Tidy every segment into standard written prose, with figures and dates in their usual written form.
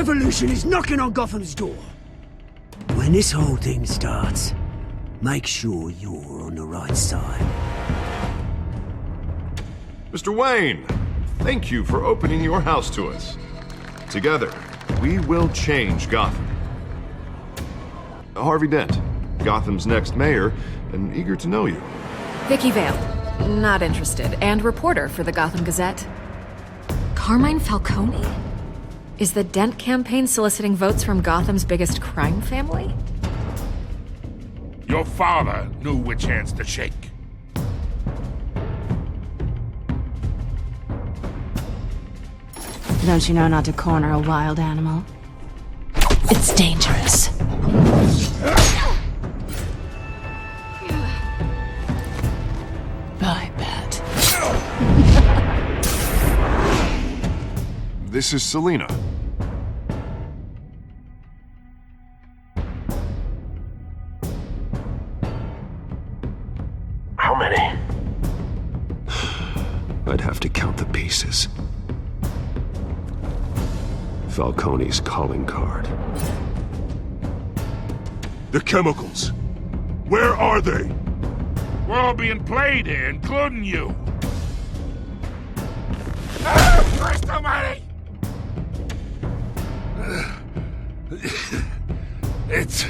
revolution is knocking on Gotham's door. When this whole thing starts, make sure you're on the right side. Mr. Wayne, thank you for opening your house to us. Together, we will change Gotham. Harvey Dent, Gotham's next mayor, and eager to know you. Vicky Vale, not interested, and reporter for the Gotham Gazette. Carmine Falcone? Is the Dent campaign soliciting votes from Gotham's biggest crime family? Your father knew which hands to shake. Don't you know not to corner a wild animal? It's dangerous. I bet. This is Selina. How many? I'd have to count the pieces. Falcone's calling card. The chemicals. Where are they? We're all being played here, including you. Christ almighty! It's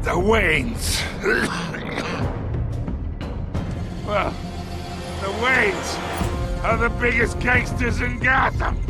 the Waynes. Well, the Waynes are the biggest gangsters in Gotham.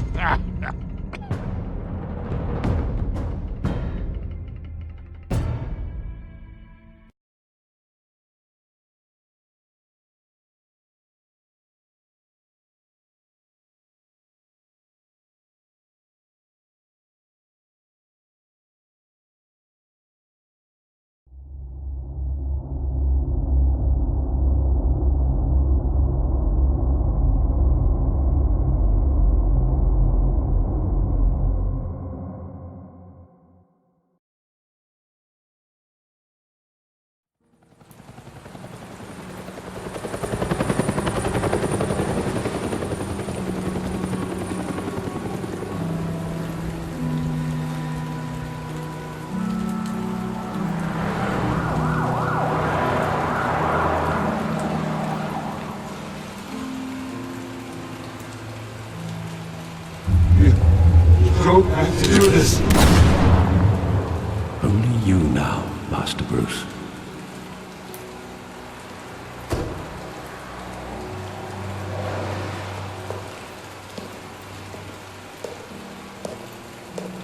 Don't have to do this. Only you now, Master Bruce.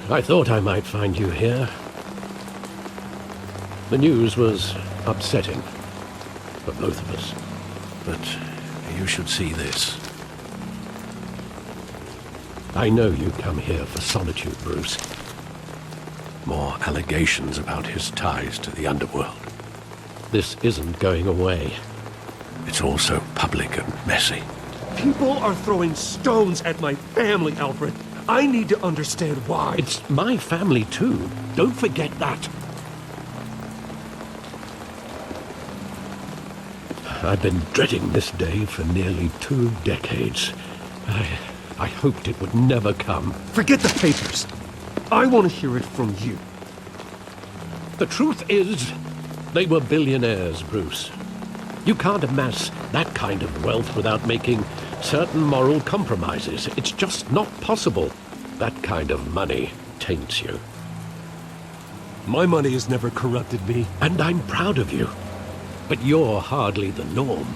I thought I might find you here. The news was upsetting for both of us. But you should see this. I know you come here for solitude, Bruce. More allegations about his ties to the underworld. This isn't going away. It's all so public and messy. People are throwing stones at my family, Alfred. I need to understand why. It's my family, too. Don't forget that. I've been dreading this day for nearly 2 decades. I hoped it would never come. Forget the papers. I want to hear it from you. The truth is, they were billionaires, Bruce. You can't amass that kind of wealth without making certain moral compromises. It's just not possible. That kind of money taints you. My money has never corrupted me. And I'm proud of you. But you're hardly the norm.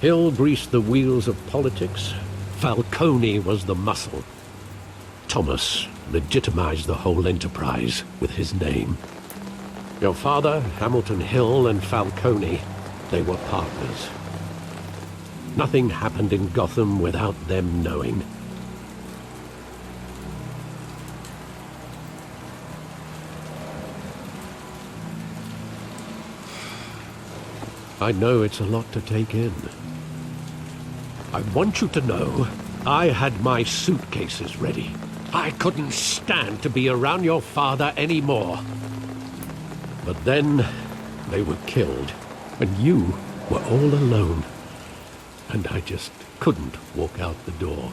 Hill greased the wheels of politics. Falcone was the muscle. Thomas legitimized the whole enterprise with his name. Your father, Hamilton Hill, and Falcone, they were partners. Nothing happened in Gotham without them knowing. I know it's a lot to take in. I want you to know I had my suitcases ready. I couldn't stand to be around your father anymore. But then they were killed, and you were all alone. and I just couldn't walk out the door.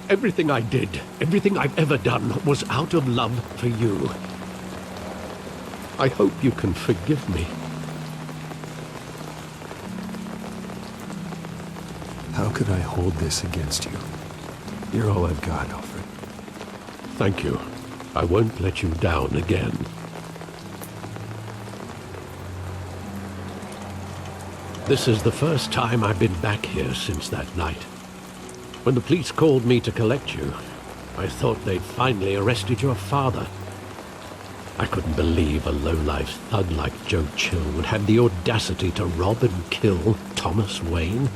Everything I did, everything I've ever done, was out of love for you. I hope you can forgive me. How could I hold this against you? You're all I've got, Alfred. Thank you. I won't let you down again. This is the first time I've been back here since that night. When the police called me to collect you, I thought they'd finally arrested your father. I couldn't believe a low-life thug like Joe Chill would have the audacity to rob and kill Thomas Wayne.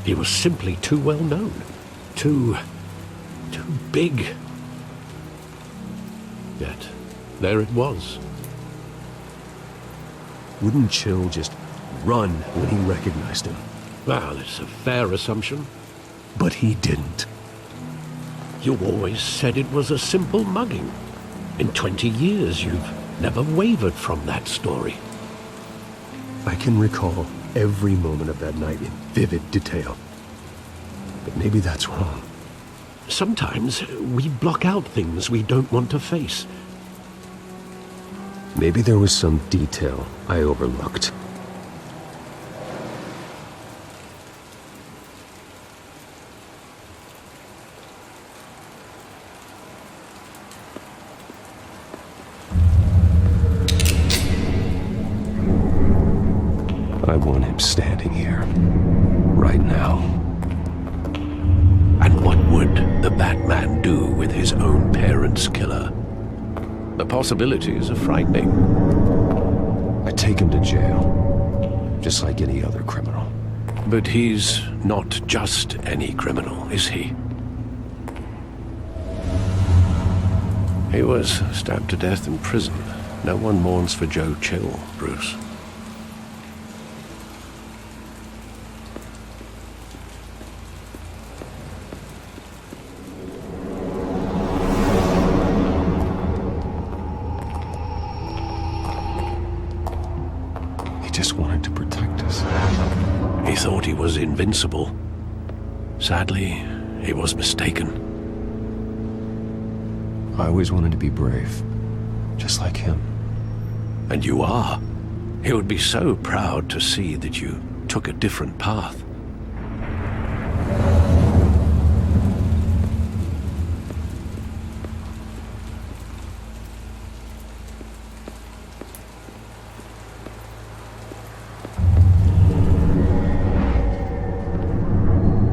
He was simply too well known. Too big. Yet, there it was. Wouldn't Chill just run when he recognized him? Well, it's a fair assumption. But he didn't. You always said it was a simple mugging. In 20 years, you've never wavered from that story. I can recall every moment of that night in vivid detail. But maybe that's wrong. Sometimes we block out things we don't want to face. Maybe there was some detail I overlooked. I want him standing here, right now. And what would the Batman do with his own parents' killer? The possibilities are frightening. I take him to jail, just like any other criminal. But he's not just any criminal, is he? He was stabbed to death in prison. No one mourns for Joe Chill, Bruce. Just wanted to protect us. He thought he was invincible. Sadly, he was mistaken. I always wanted to be brave, just like him. And you are. He would be so proud to see that you took a different path.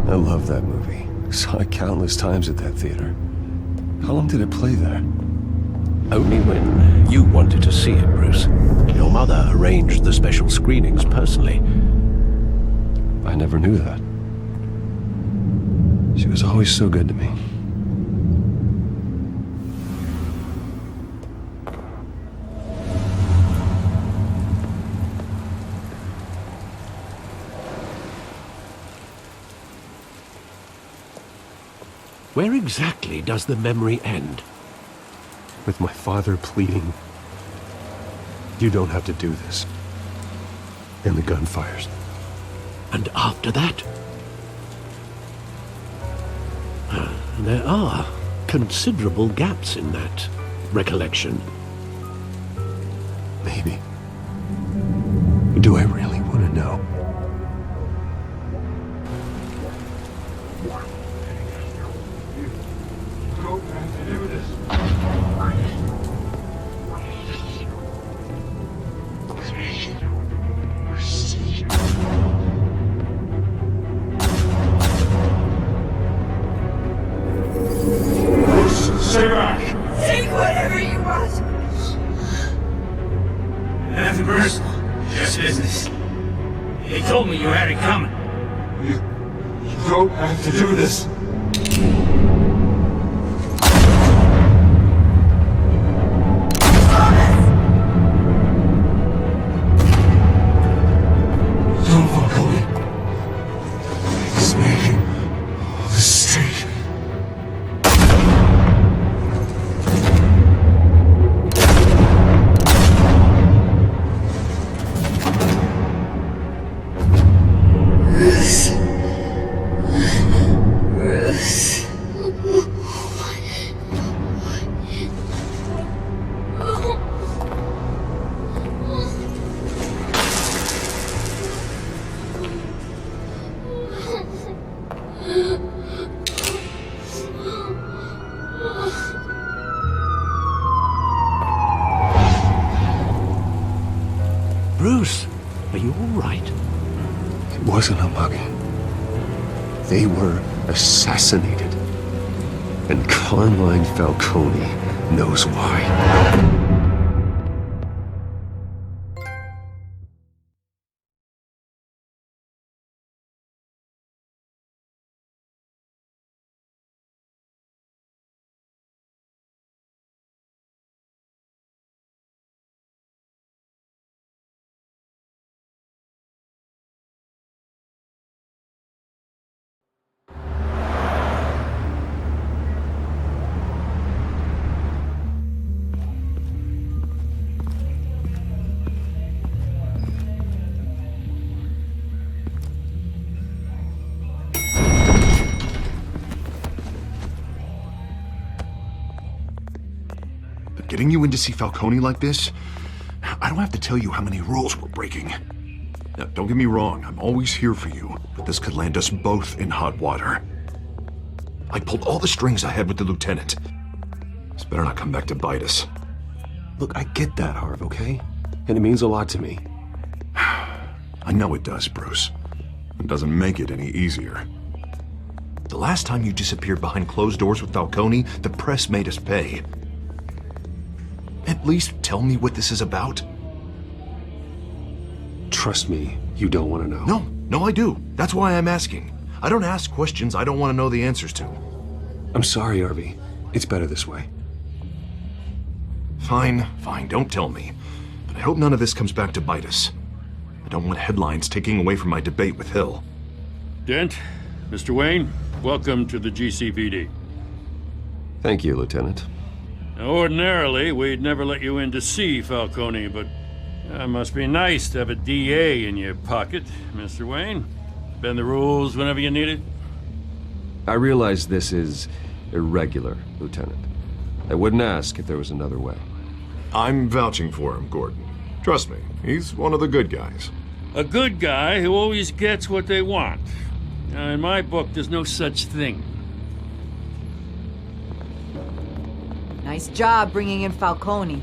I love that movie. Saw it countless times at that theater. How long did it play there? Only when you wanted to see it, Bruce. Your mother arranged the special screenings personally. I never knew that. She was always so good to me. Where exactly does the memory end? With my father pleading, "You don't have to do this." And the gun fires. And after that? There are considerable gaps in that recollection. Maybe. Do I really want to know? Stay back! Take whatever you want. Nothing personal, just business. They told me you had it coming. You don't have to do this. Don't walk away. It's making all the street. This Bruce, are you all right? It wasn't a mug. They were assassinated. And Carmine Falcone knows why. Getting you in to see Falcone like this, I don't have to tell you how many rules we're breaking. Now, don't get me wrong, I'm always here for you, but this could land us both in hot water. I pulled all the strings I had with the lieutenant. This better not come back to bite us. Look, I get that, Harv, okay? And it means a lot to me. I know it does, Bruce. It doesn't make it any easier. The last time you disappeared behind closed doors with Falcone, the press made us pay. At least tell me what this is about. Trust me, you don't want to know. No, I do. That's why I'm asking. I don't ask questions I don't want to know the answers to. I'm sorry, Harvey. It's better this way. Fine, don't tell me. But I hope none of this comes back to bite us. I don't want headlines taking away from my debate with Hill. Dent, Mr. Wayne, welcome to the GCPD. Thank you, Lieutenant. Now, ordinarily, we'd never let you in to see Falcone, but it must be nice to have a DA in your pocket, Mr. Wayne. Bend the rules whenever you need it. I realize this is irregular, Lieutenant. I wouldn't ask if there was another way. I'm vouching for him, Gordon. Trust me, he's one of the good guys. A good guy who always gets what they want. Now, in my book, there's no such thing. Nice job bringing in Falcone.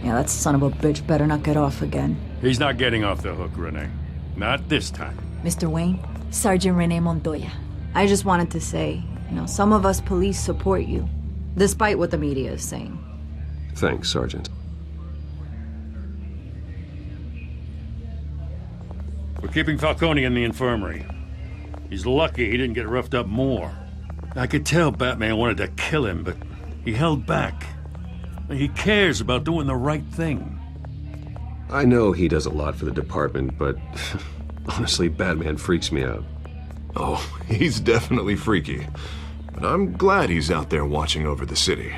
Yeah, that son of a bitch better not get off again. He's not getting off the hook, Renee. Not this time. Mr. Wayne, Sergeant Renee Montoya. I just wanted to say, some of us police support you, despite what the media is saying. Thanks, Sergeant. We're keeping Falcone in the infirmary. He's lucky he didn't get roughed up more. I could tell Batman wanted to kill him, but he held back. He cares about doing the right thing. I know he does a lot for the department, but honestly, Batman freaks me out. Oh, he's definitely freaky. But I'm glad he's out there watching over the city.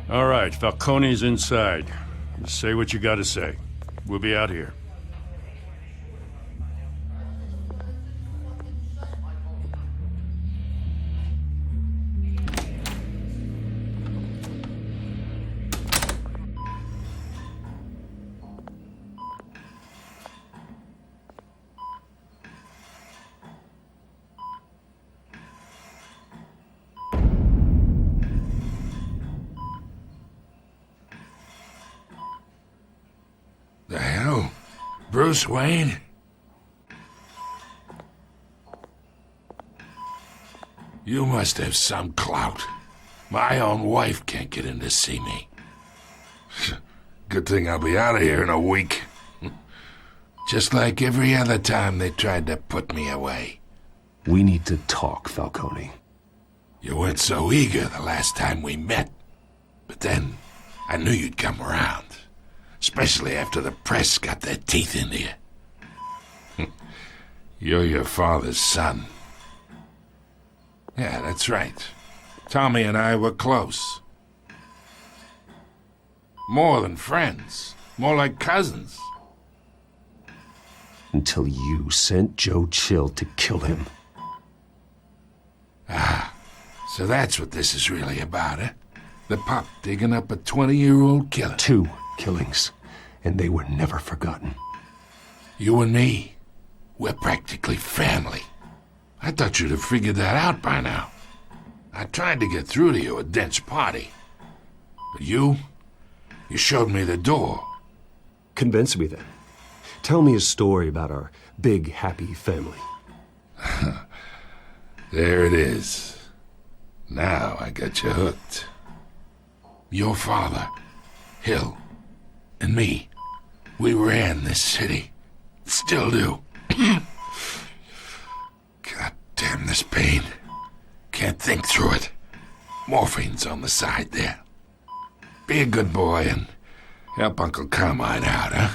All right, Falcone's inside. Just say what you gotta say. We'll be out here. The hell? Bruce Wayne? You must have some clout. My own wife can't get in to see me. Good thing I'll be out of here in a week. Just like every other time they tried to put me away. We need to talk, Falcone. You weren't so eager the last time we met. But then, I knew you'd come around. Especially after the press got their teeth into you. You're your father's son. Yeah, that's right. Tommy and I were close. More than friends. More like cousins. Until you sent Joe Chill to kill him. Ah, so that's what this is really about, eh? The pup digging up a 20-year-old killer. 2 killings, and they were never forgotten. You and me, we're practically family. I thought you'd have figured that out by now. I tried to get through to you at Dent's party. But you You showed me the door. Convince me then. Tell me a story about our big, happy family. There it is. Now I got you hooked. Your father, Hill, and me, we ran this city. Still do. God damn this pain. Can't think through it. Morphine's on the side there. Be a good boy and help Uncle Carmine out, huh?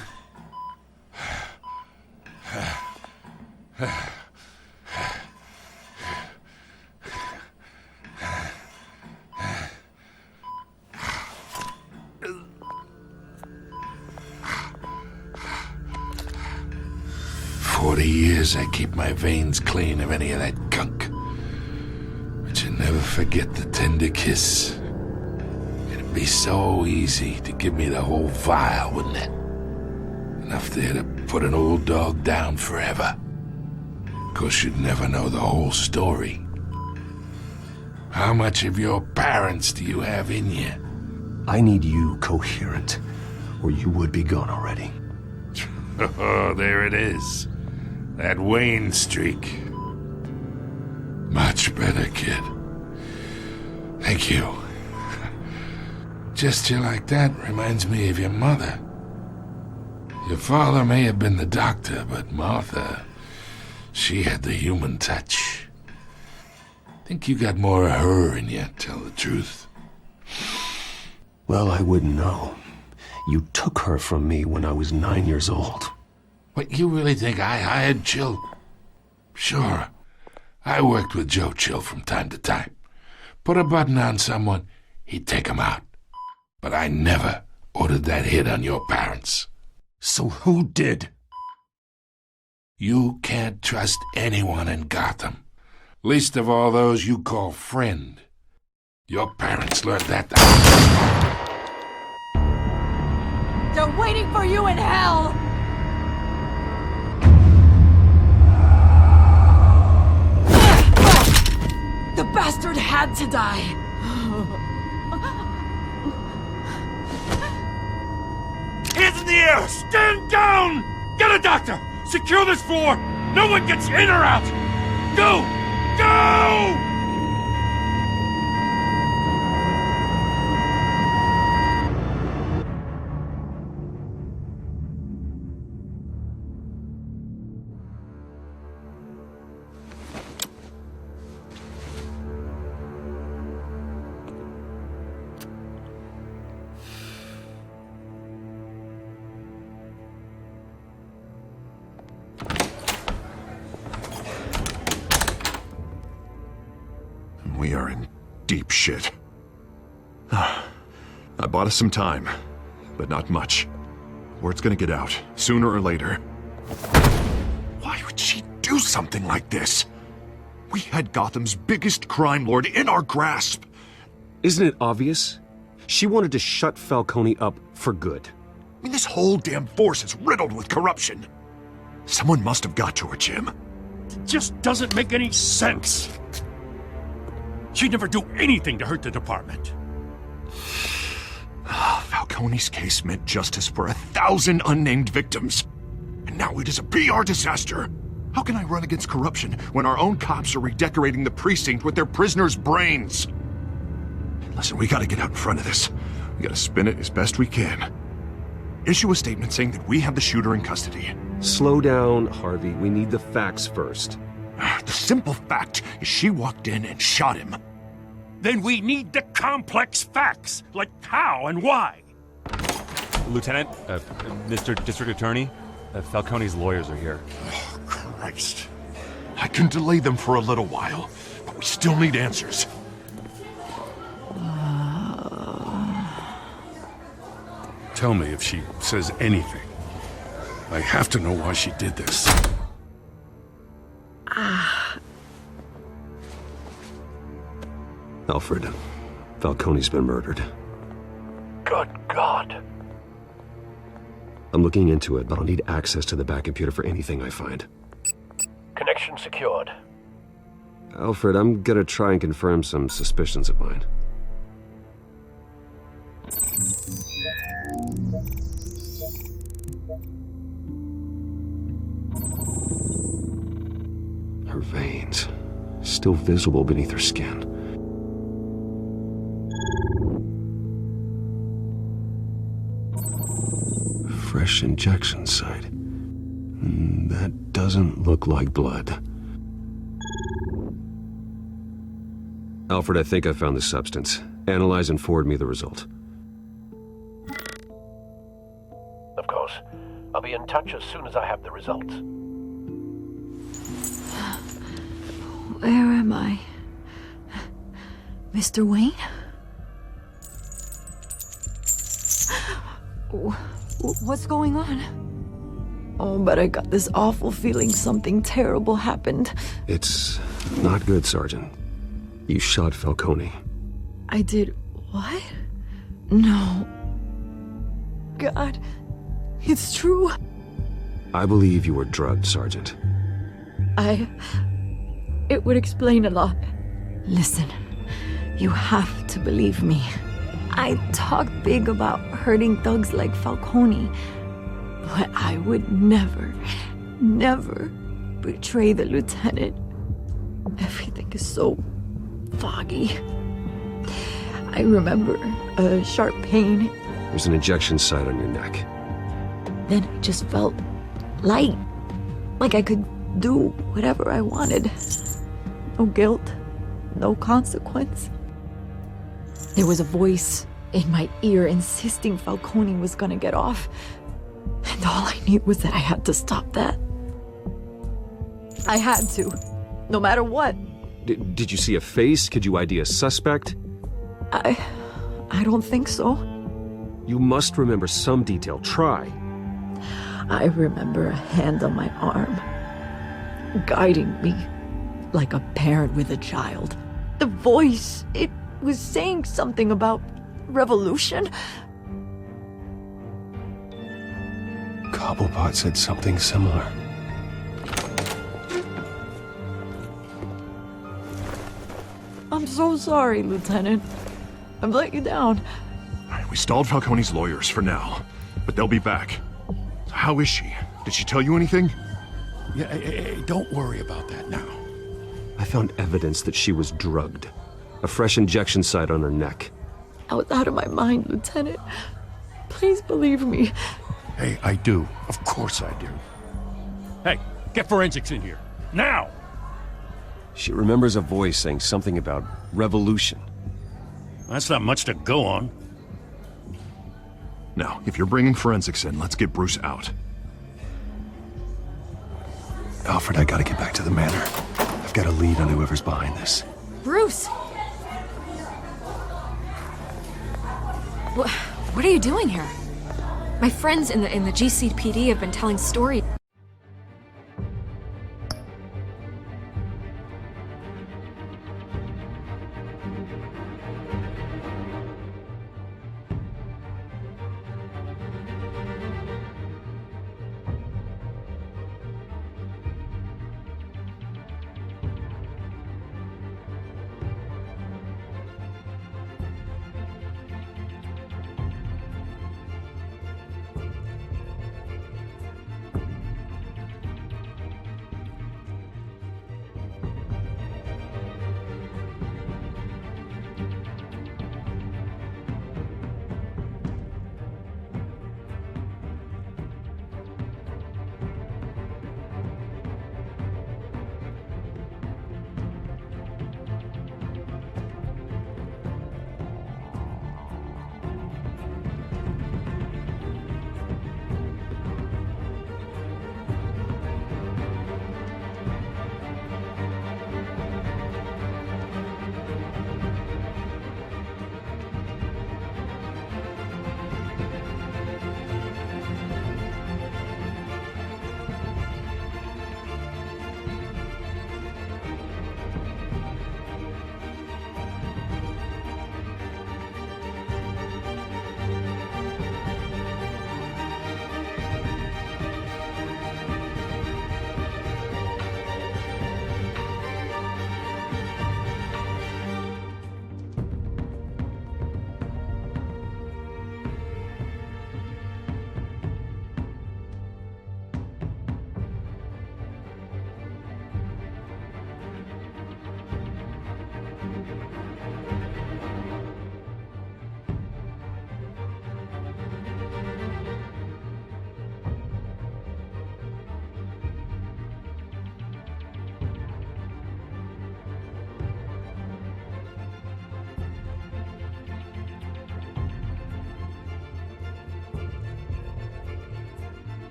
40 years I keep my veins clean of any of that gunk. But you never forget the tender kiss. It'd be so easy to give me the whole vial, wouldn't it? Enough there to put an old dog down forever. 'Course you'd never know the whole story. How much of your parents do you have in you? I need you coherent, or you would be gone already. Oh, there it is. That Wayne streak. Much better, kid. Thank you. Gesture like that reminds me of your mother. Your father may have been the doctor, but Martha, she had the human touch. Think you got more of her in you, tell the truth. Well, I wouldn't know. You took her from me when I was 9 years old. What, you really think I hired Chill? Sure. I worked with Joe Chill from time to time. Put a button on someone, he'd take him out. But I never ordered that hit on your parents. So who did? You can't trust anyone in Gotham. Least of all those you call friend. Your parents learned that. They're waiting for you in hell! The bastard had to die! Hands in the air! Stand down! Get a doctor! Secure this floor! No one gets in or out! Go! Go! We are in deep shit. I bought us some time, but not much. Word's gonna get out, sooner or later. Why would she do something like this? We had Gotham's biggest crime lord in our grasp. Isn't it obvious? She wanted to shut Falcone up for good. I mean, this whole damn force is riddled with corruption. Someone must have got to her, Jim. It just doesn't make any sense. She'd never do anything to hurt the department. Falcone's case meant justice for 1,000 unnamed victims. And now it is a PR disaster. How can I run against corruption when our own cops are redecorating the precinct with their prisoners' brains? Listen, we gotta get out in front of this. We gotta spin it as best we can. Issue a statement saying that we have the shooter in custody. Slow down, Harvey. We need the facts first. The simple fact is she walked in and shot him. Then we need the complex facts, like how and why. Lieutenant, Mr. District Attorney, Falcone's lawyers are here. Oh, Christ. I can delay them for a little while, but we still need answers. Tell me if she says anything. I have to know why she did this. Alfred, Falcone's been murdered. Good God. I'm looking into it, but I'll need access to the back computer for anything I find. Connection secured. Alfred, I'm gonna try and confirm some suspicions of mine. veins, still visible beneath her skin. Fresh injection site. That doesn't look like blood. Alfred, I think I found the substance. Analyze and forward me the result. Of course. I'll be in touch as soon as I have the results. Where am I? Mr. Wayne? What's going on? Oh, but I got this awful feeling something terrible happened. It's not good, Sergeant. You shot Falcone. I did what? No. God, it's true. I believe you were drugged, Sergeant. It would explain a lot. Listen, you have to believe me. I talk big about hurting thugs like Falcone, but I would never betray the lieutenant. Everything is so foggy. I remember a sharp pain. There's an injection site on your neck. Then I just felt light, like I could do whatever I wanted. No guilt, no consequence. There was a voice in my ear insisting Falcone was gonna get off. And all I knew was that I had to stop that. I had to, no matter what. Did you see a face? Could you ID a suspect? I don't think so. You must remember some detail. Try. I remember a hand on my arm, guiding me like a parent with a child. The voice, it was saying something about revolution. Cobblepot said something similar. I'm so sorry, Lieutenant. I've let you down. We stalled Falcone's lawyers for now, but they'll be back. How is she? Did she tell you anything? Yeah, hey, don't worry about that now. I found evidence that she was drugged. A fresh injection site on her neck. I was out of my mind, Lieutenant. Please believe me. Hey, I do. Of course I do. Hey, get forensics in here. Now! She remembers a voice saying something about revolution. That's not much to go on. Now, if you're bringing forensics in, let's get Bruce out. Alfred, I gotta get back to the manor. I've got a lead on whoever's behind this. Bruce! What are you doing here? My friends in the GCPD have been telling stories.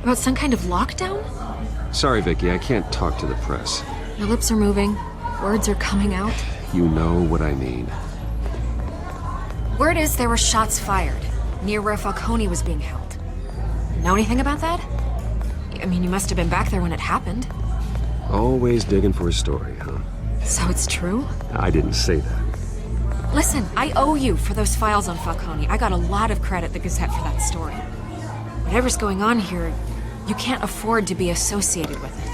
About some kind of lockdown? Sorry, Vicky, I can't talk to the press. Your lips are moving. Words are coming out. You know what I mean. Word is there were shots fired near where Falcone was being held. Know anything about that? I mean, you must have been back there when it happened. Always digging for a story, huh? So it's true? I didn't say that. Listen, I owe you for those files on Falcone. I got a lot of credit at the Gazette for that story. Whatever's going on here, you can't afford to be associated with it.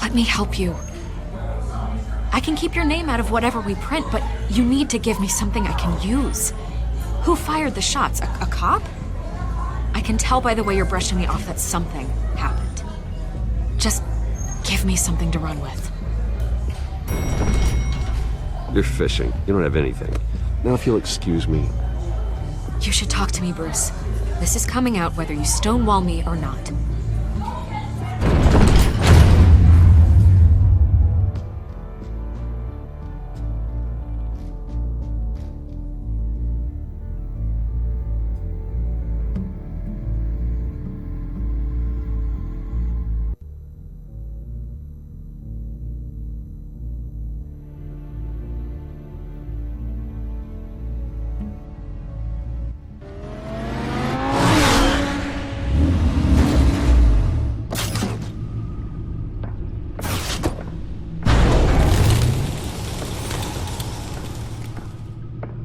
Let me help you. I can keep your name out of whatever we print, but you need to give me something I can use. Who fired the shots? A cop? I can tell by the way you're brushing me off that something happened. Just give me something to run with. You're fishing. You don't have anything. Now if you'll excuse me. You should talk to me, Bruce. This is coming out whether you stonewall me or not.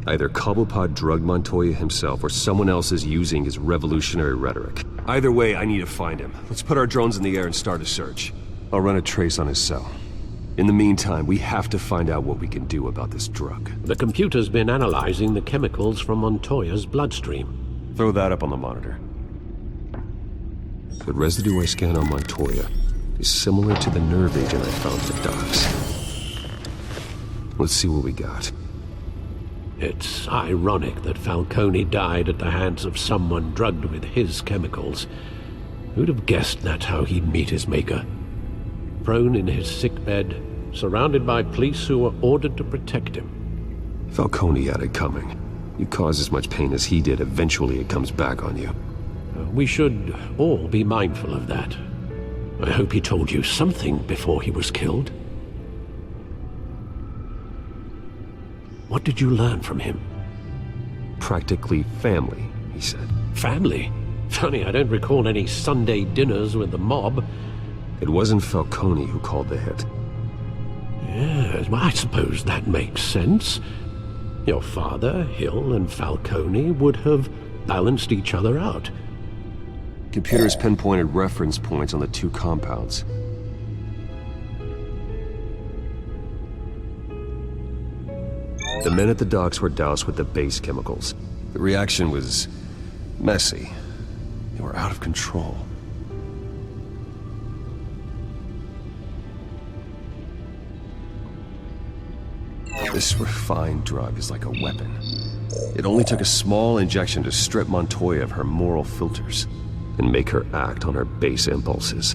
Either Cobblepot drugged Montoya himself or someone else is using his revolutionary rhetoric. Either way, I need to find him. Let's put our drones in the air and start a search. I'll run a trace on his cell. In the meantime, we have to find out what we can do about this drug. The computer's been analyzing the chemicals from Montoya's bloodstream. Throw that up on the monitor. The residue I scan on Montoya is similar to the nerve agent I found at the docks. Let's see what we got. It's ironic that Falcone died at the hands of someone drugged with his chemicals. Who'd have guessed that's how he'd meet his maker? Prone in his sickbed, surrounded by police who were ordered to protect him. Falcone had it coming. You cause as much pain as he did, eventually it comes back on you. We should all be mindful of that. I hope he told you something before he was killed. What did you learn from him? Practically family, he said. Family? Funny, I don't recall any Sunday dinners with the mob. It wasn't Falcone who called the hit. Yes, well, I suppose that makes sense. Your father, Hill, and Falcone would have balanced each other out. Computers pinpointed reference points on the two compounds. The men at the docks were doused with the base chemicals. The reaction was messy. They were out of control. This refined drug is like a weapon. It only took a small injection to strip Montoya of her moral filters and make her act on her base impulses.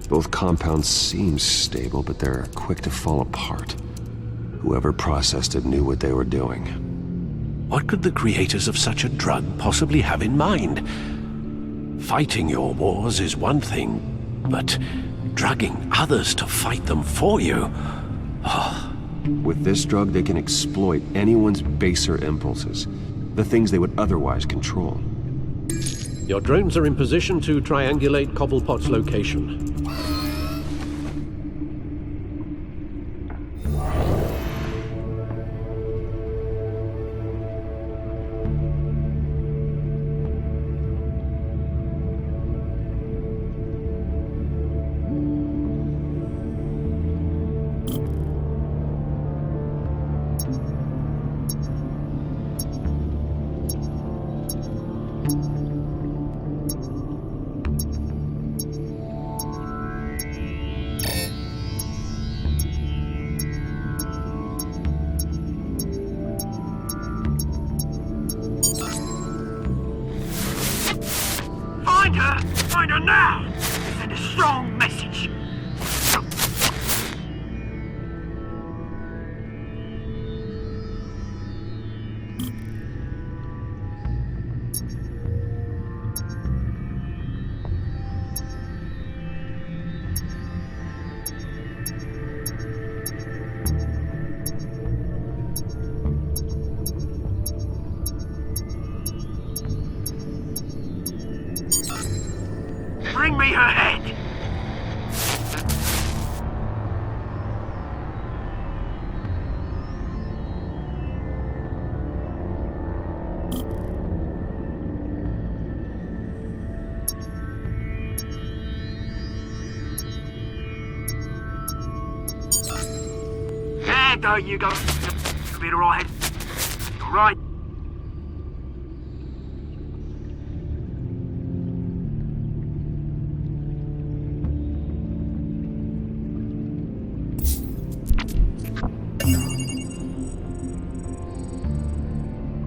Both compounds seem stable, but they're quick to fall apart. Whoever processed it knew what they were doing. What could the creators of such a drug possibly have in mind? Fighting your wars is one thing, but drugging others to fight them for you? Oh. With this drug, they can exploit anyone's baser impulses, the things they would otherwise control. Your drones are in position to triangulate Cobblepot's location. Find her now! Send a strong message! Bring me her head! There you go. You'll be alright. Alright.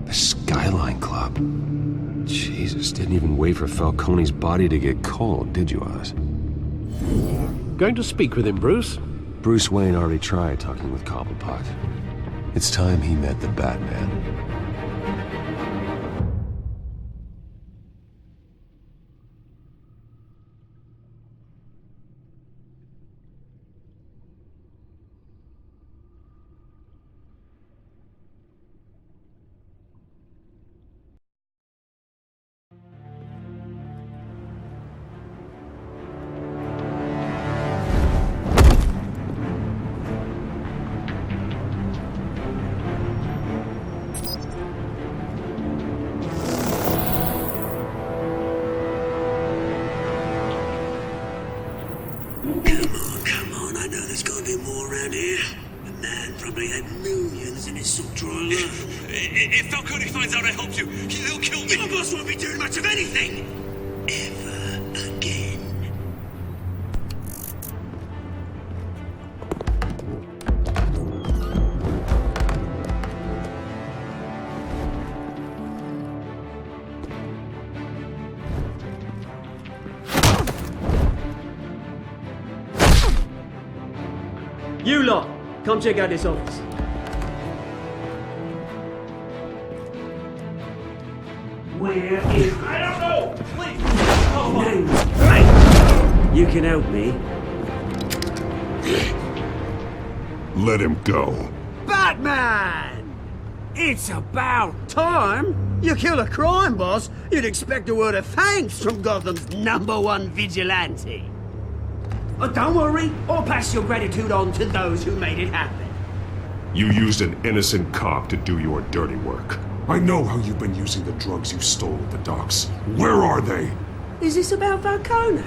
The Skyline Club. Jesus, didn't even wait for Falcone's body to get cold, did you, Oz? Going to speak with him, Bruce? Bruce Wayne already tried talking with Cobblepot. It's time he met the Batman. Come on, I know there's gotta be more around here. The man probably had millions in his sock drawer alone. If Falcone finds out I helped you, he'll kill me. Your boss won't be doing much of anything! Ever again. You lot, come check out this office. Where is... I don't know! Please! Hey, you can help me. Let him go. Batman! It's about time! You kill a crime boss, you'd expect a word of thanks from Gotham's #1 vigilante. But don't worry, I'll pass your gratitude on to those who made it happen. You used an innocent cop to do your dirty work. I know how you've been using the drugs you stole at the docks. Where are they? Is this about Falcone?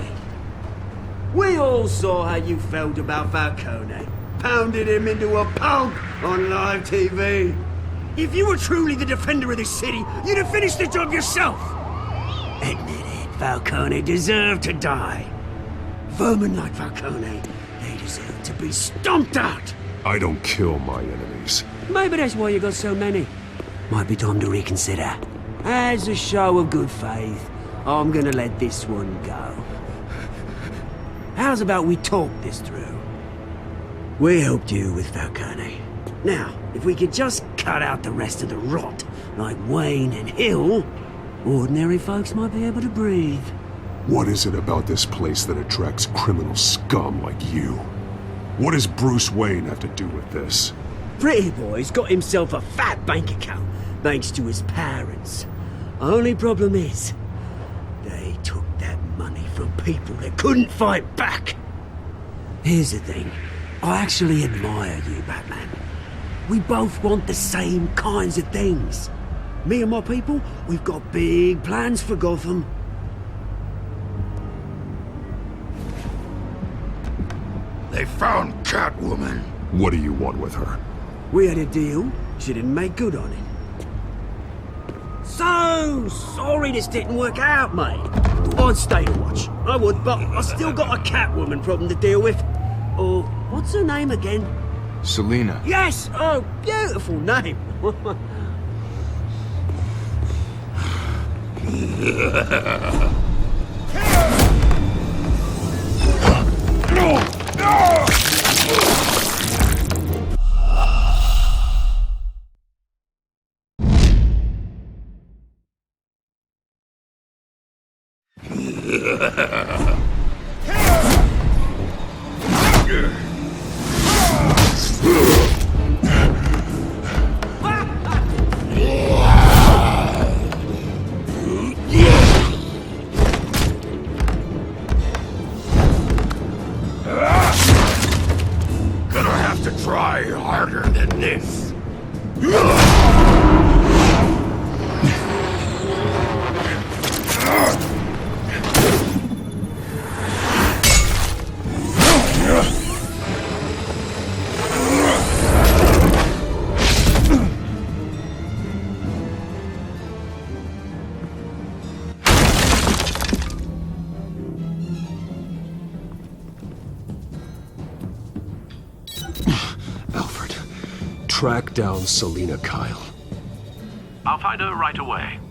We all saw how you felt about Falcone. Pounded him into a pulp on live TV. If you were truly the defender of this city, you'd have finished the job yourself. Admit it, Falcone deserved to die. Vermin like Falcone, they deserve to be stomped out. I don't kill my enemies. Maybe that's why you got so many. Might be time to reconsider. As a show of good faith, I'm gonna let this one go. How's about we talk this through? We helped you with Falcone. Now, if we could just cut out the rest of the rot, like Wayne and Hill, ordinary folks might be able to breathe. What is it about this place that attracts criminal scum like you? What does Bruce Wayne have to do with this? Pretty Boy's got himself a fat bank account, thanks to his parents. Only problem is, they took that money from people that couldn't fight back. Here's the thing. I actually admire you, Batman. We both want the same kinds of things. Me and my people, we've got big plans for Gotham. They found Catwoman. What do you want with her? We had a deal. She didn't make good on it. So sorry this didn't work out, mate. I'd stay to watch. I would, but I still got a Catwoman problem to deal with. Oh, what's her name again? Selena. Yes! Oh, beautiful name. track down Selina Kyle. I'll find her right away.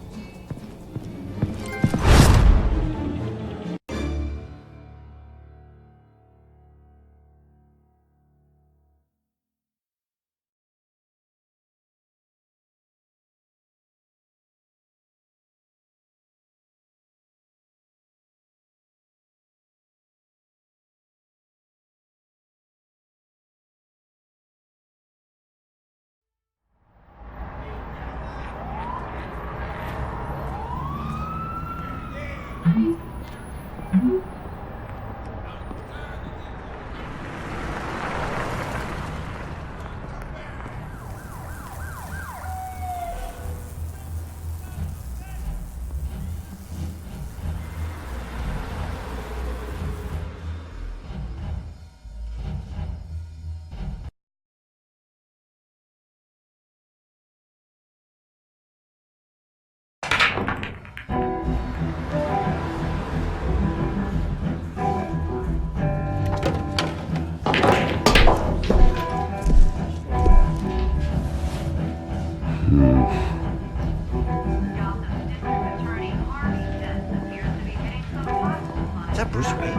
Is that Bruce Wayne?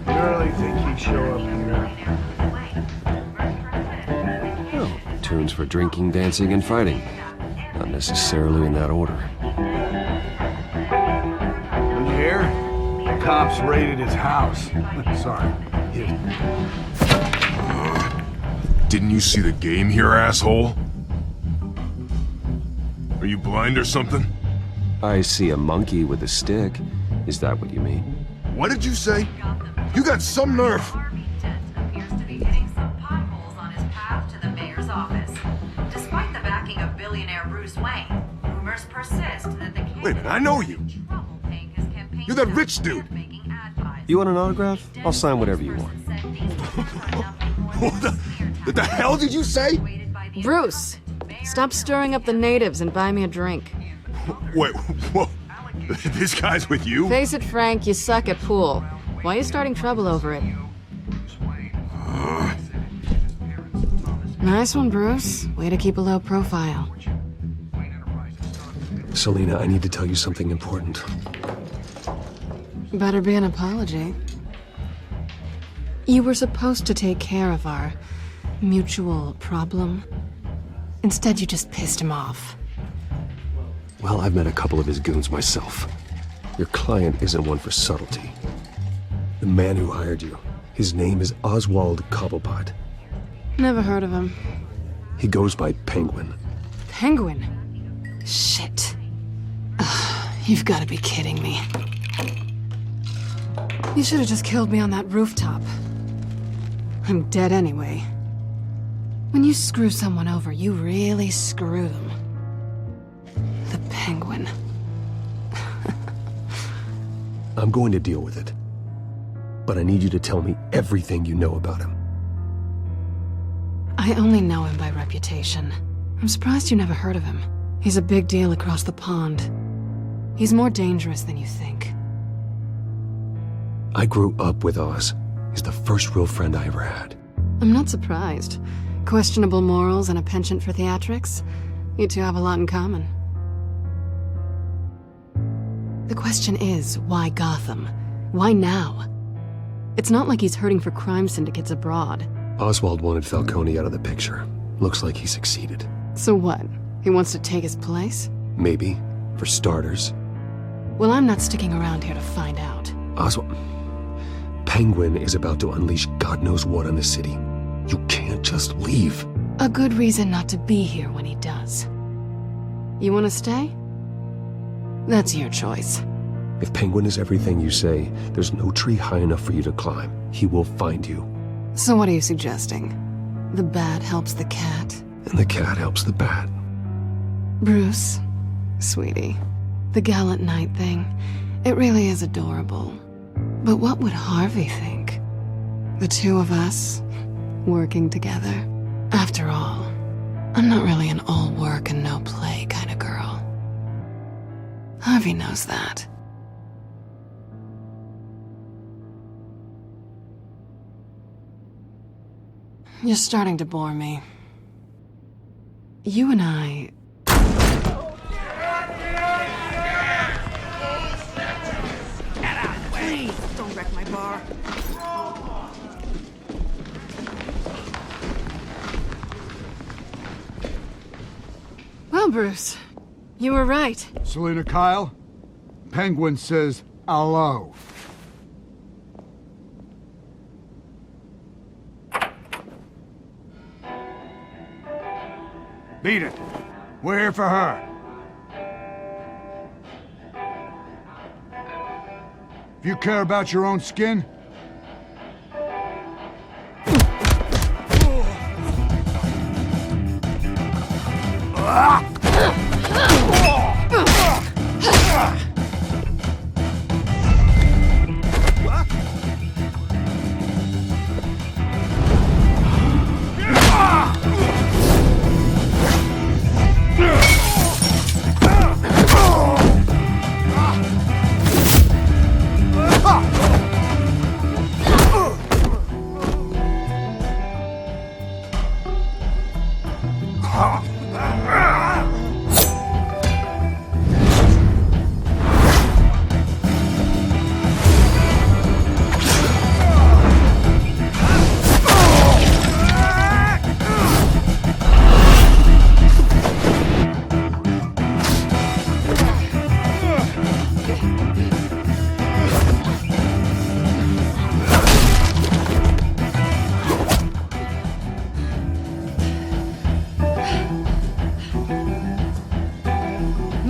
You really think he'd show up here? Oh, tunes for drinking, dancing, and fighting. Not necessarily in that order. Did you hear? Cops raided his house. Sorry. Didn't you see the game here, asshole? Are you blind or something? I see a monkey with a stick. Is that what you mean? What did you say? You got some nerve. Appears to be hitting some potholes on his path to the mayor's office. Despite the backing of billionaire Bruce Wayne, rumors persist that the Wait a minute, I know you. You're that rich dude. You want an autograph? I'll sign whatever you want. What the hell did you say? Bruce, stop stirring up the natives and buy me a drink. Wait, whoa. This guy's with you? Face it, Frank, you suck at pool. Why are you starting trouble over it? Nice one, Bruce. Way to keep a low profile. Selina, I need to tell you something important. Better be an apology. You were supposed to take care of our mutual problem. Instead, you just pissed him off. Well, I've met a couple of his goons myself. Your client isn't one for subtlety. The man who hired you, his name is Oswald Cobblepot. Never heard of him. He goes by Penguin. Penguin? Shit. Ugh, you've got to be kidding me. You should have just killed me on that rooftop. I'm dead anyway. When you screw someone over, you really screw them. The Penguin. I'm going to deal with it. But I need you to tell me everything you know about him. I only know him by reputation. I'm surprised you never heard of him. He's a big deal across the pond. He's more dangerous than you think. I grew up with Oz. He's the first real friend I ever had. I'm not surprised. Questionable morals and a penchant for theatrics. You two have a lot in common. The question is, why Gotham? Why now? It's not like he's hurting for crime syndicates abroad. Oswald wanted Falcone out of the picture. Looks like he succeeded. So what? He wants to take his place? Maybe, for starters. Well, I'm not sticking around here to find out. Oswald... Penguin is about to unleash God knows what on the city. You can't just leave. A good reason not to be here when he does. You want to stay? That's your choice. If Penguin is everything you say, there's no tree high enough for you to climb. He will find you. So what are you suggesting? The bat helps the cat? And the cat helps the bat. Bruce, sweetie, the gallant knight thing, it really is adorable. But what would Harvey think? The two of us, working together. After all, I'm not really an all work and no play kind of girl. Harvey knows that. You're starting to bore me. You and I... Please, don't wreck my bar. Well, Bruce, you were right. Selina Kyle? Penguin says hello. Beat it. We're here for her. If you care about your own skin,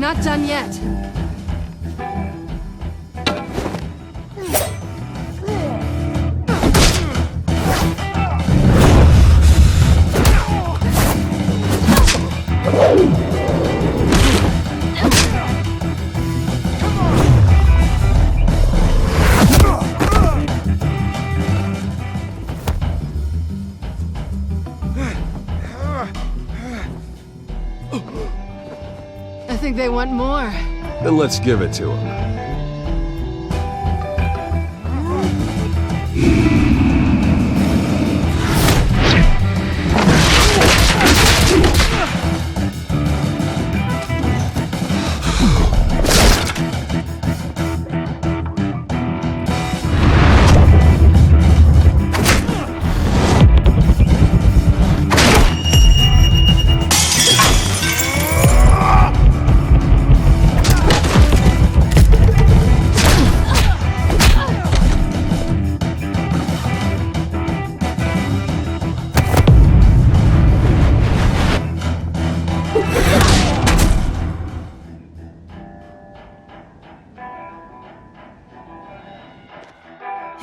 Not done yet. I think they want more. Then let's give it to them.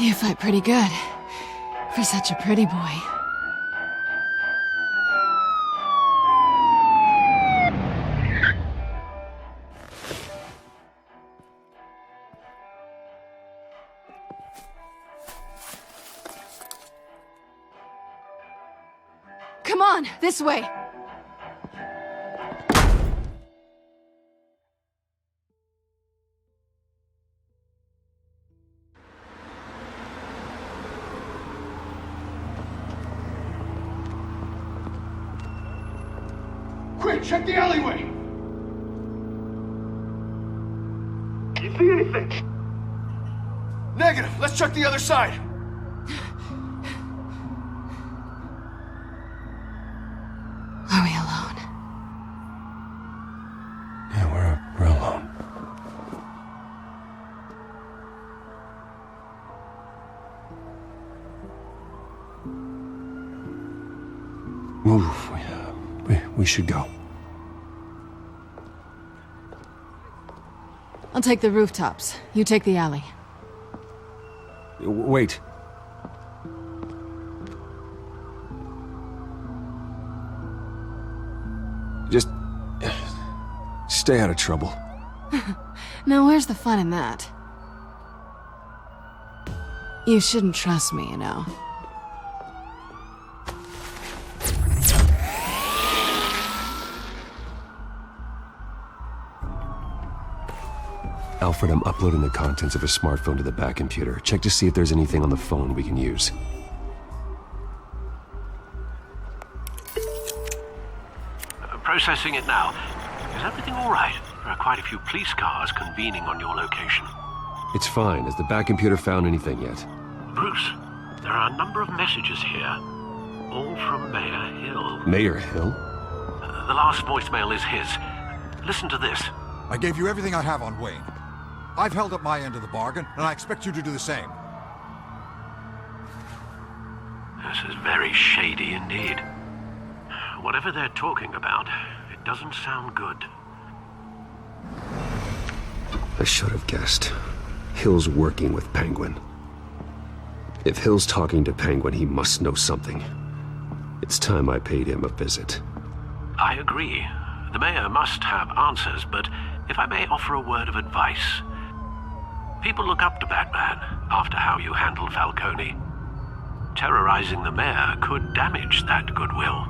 You fight pretty good. For such a pretty boy. Come on, this way! quick, check the alleyway! You see anything? Negative. Let's check the other side. Are we alone? Yeah, we're alone. Move. We should go. I'll take the rooftops. You take the alley. Wait. Just stay out of trouble. Now where's the fun in that? You shouldn't trust me, you know. Alfred, I'm uploading the contents of a smartphone to the back computer. Check to see if there's anything on the phone we can use. Processing it now. Is everything all right? There are quite a few police cars convening on your location. It's fine. Has the back computer found anything yet? Bruce, there are a number of messages here. All from Mayor Hill. Mayor Hill? The last voicemail is his. Listen to this. I gave you everything I have on Wayne. I've held up my end of the bargain, and I expect you to do the same. This is very shady indeed. Whatever they're talking about, it doesn't sound good. I should have guessed. Hill's working with Penguin. If Hill's talking to Penguin, he must know something. It's time I paid him a visit. I agree. The mayor must have answers, but if I may offer a word of advice. People look up to Batman after how you handled Falcone. Terrorizing the mayor could damage that goodwill.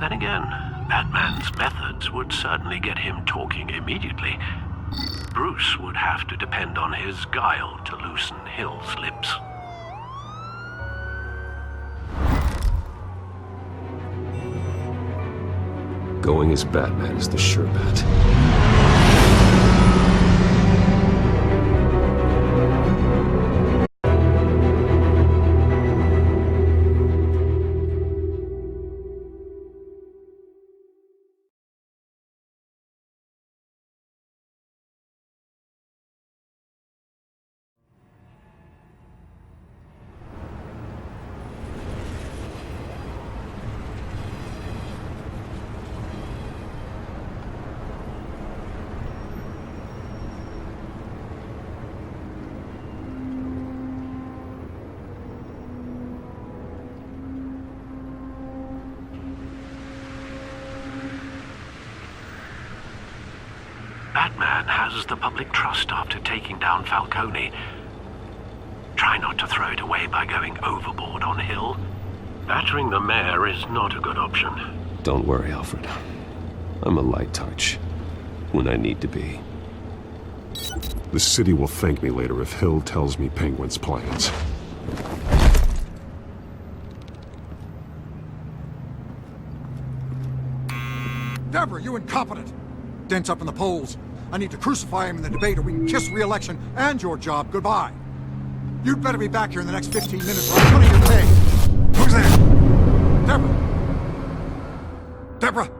Then again, Batman's methods would certainly get him talking immediately. Bruce would have to depend on his guile to loosen Hill's lips. Going as Batman is the sure bet. Batman has the public trust after taking down Falcone. Try not to throw it away by going overboard on Hill. Battering the mayor is not a good option. Don't worry, Alfred. I'm a light touch. When I need to be. The city will thank me later if Hill tells me Penguin's plans. Deborah, you incompetent! Dent's up in the polls. I need to crucify him in the debate or we can kiss re-election and your job goodbye. You'd better be back here in the next 15 minutes or I'm cutting your pay. Who's there? Deborah? Deborah?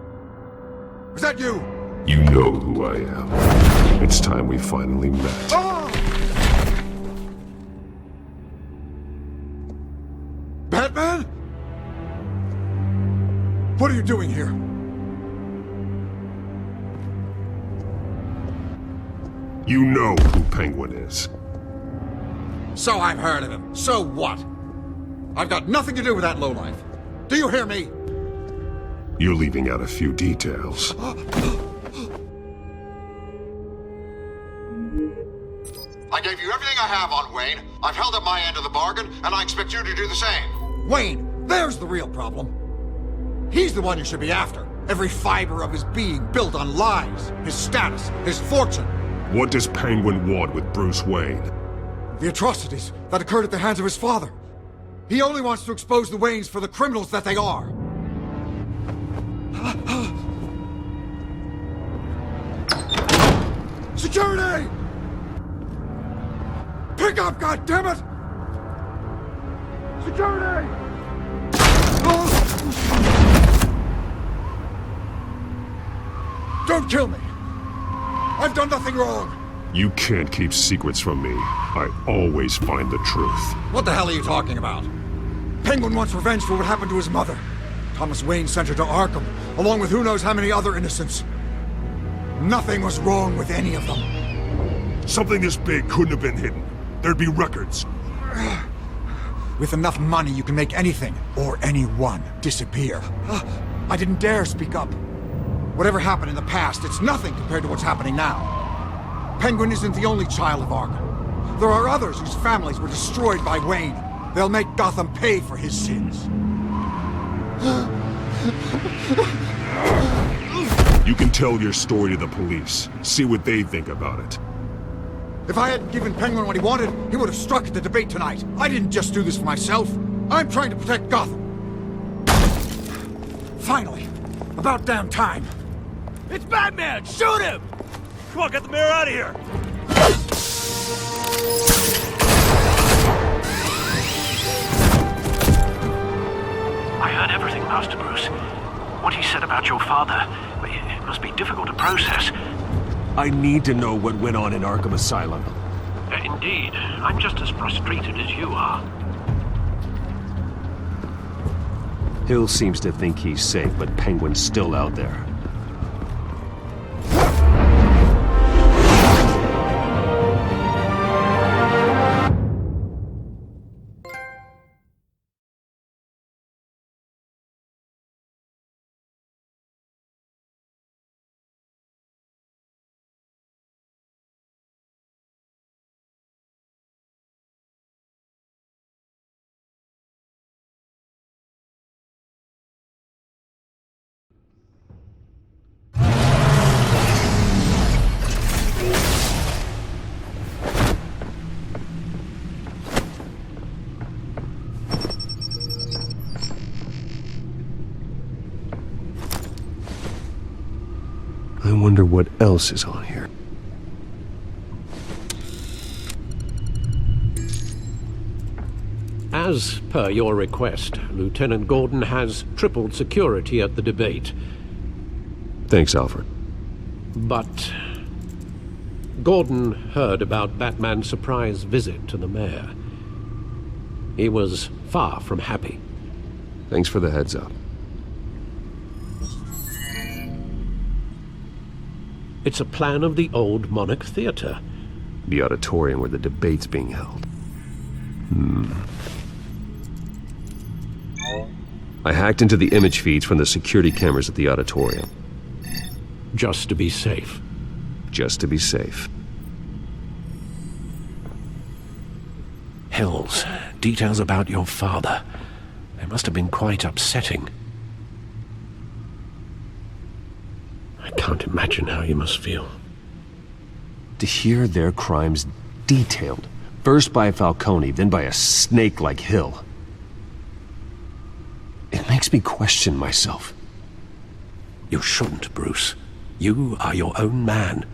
Was that you? You know who I am. It's time we finally met. Oh! Batman? What are you doing here? You know who Penguin is. So I've heard of him. So what? I've got nothing to do with that lowlife. Do you hear me? You're leaving out a few details. I gave you everything I have on Wayne. I've held up my end of the bargain, and I expect you to do the same. Wayne, there's the real problem. He's the one you should be after. Every fiber of his being built on lies, his status, his fortune. What does Penguin want with Bruce Wayne? The atrocities that occurred at the hands of his father. He only wants to expose the Waynes for the criminals that they are. Security! Pick up, goddammit! Security! Don't kill me! I've done nothing wrong! You can't keep secrets from me. I always find the truth. What the hell are you talking about? Penguin wants revenge for what happened to his mother. Thomas Wayne sent her to Arkham, along with who knows how many other innocents. Nothing was wrong with any of them. Something this big couldn't have been hidden. There'd be records. With enough money, you can make anything, or anyone, disappear. I didn't dare speak up. Whatever happened in the past, it's nothing compared to what's happening now. Penguin isn't the only child of Arkham. There are others whose families were destroyed by Wayne. They'll make Gotham pay for his sins. You can tell your story to the police. See what they think about it. If I hadn't given Penguin what he wanted, he would have struck at the debate tonight. I didn't just do this for myself. I'm trying to protect Gotham. Finally. About damn time. It's Batman! Shoot him! Come on, get the mayor out of here! I heard everything, Master Bruce. What he said about your father, it must be difficult to process. I need to know what went on in Arkham Asylum. Indeed. I'm just as frustrated as you are. Hill seems to think he's safe, but Penguin's still out there. I wonder what else is on here. As per your request, Lieutenant Gordon has tripled security at the debate. Thanks, Alfred. But Gordon heard about Batman's surprise visit to the mayor. He was far from happy. Thanks for the heads up. It's a plan of the old Monarch Theater. The auditorium where the debate's being held. I hacked into the image feeds from the security cameras at the auditorium. Just to be safe. Just to be safe. Hills, details about your father. They must have been quite upsetting. I can't imagine how you must feel. To hear their crimes detailed, first by Falcone, then by a snake like Hill. It makes me question myself. You shouldn't, Bruce. You are your own man.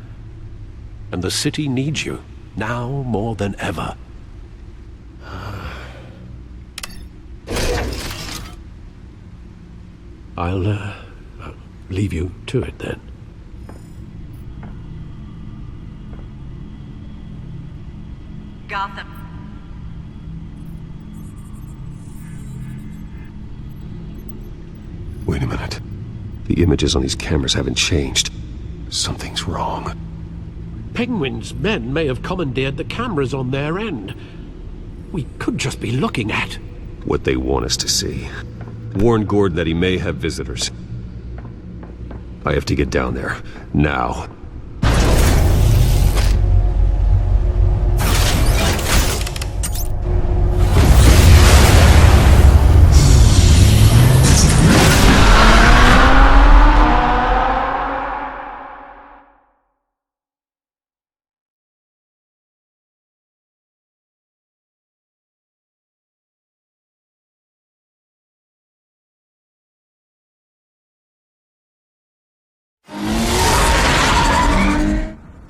And the city needs you, now more than ever. I'll leave you to it then. Gotham. Wait a minute. The images on these cameras haven't changed. Something's wrong. Penguin's men may have commandeered the cameras on their end. We could just be looking at what they want us to see. Warn Gordon that he may have visitors. I have to get down there. Now.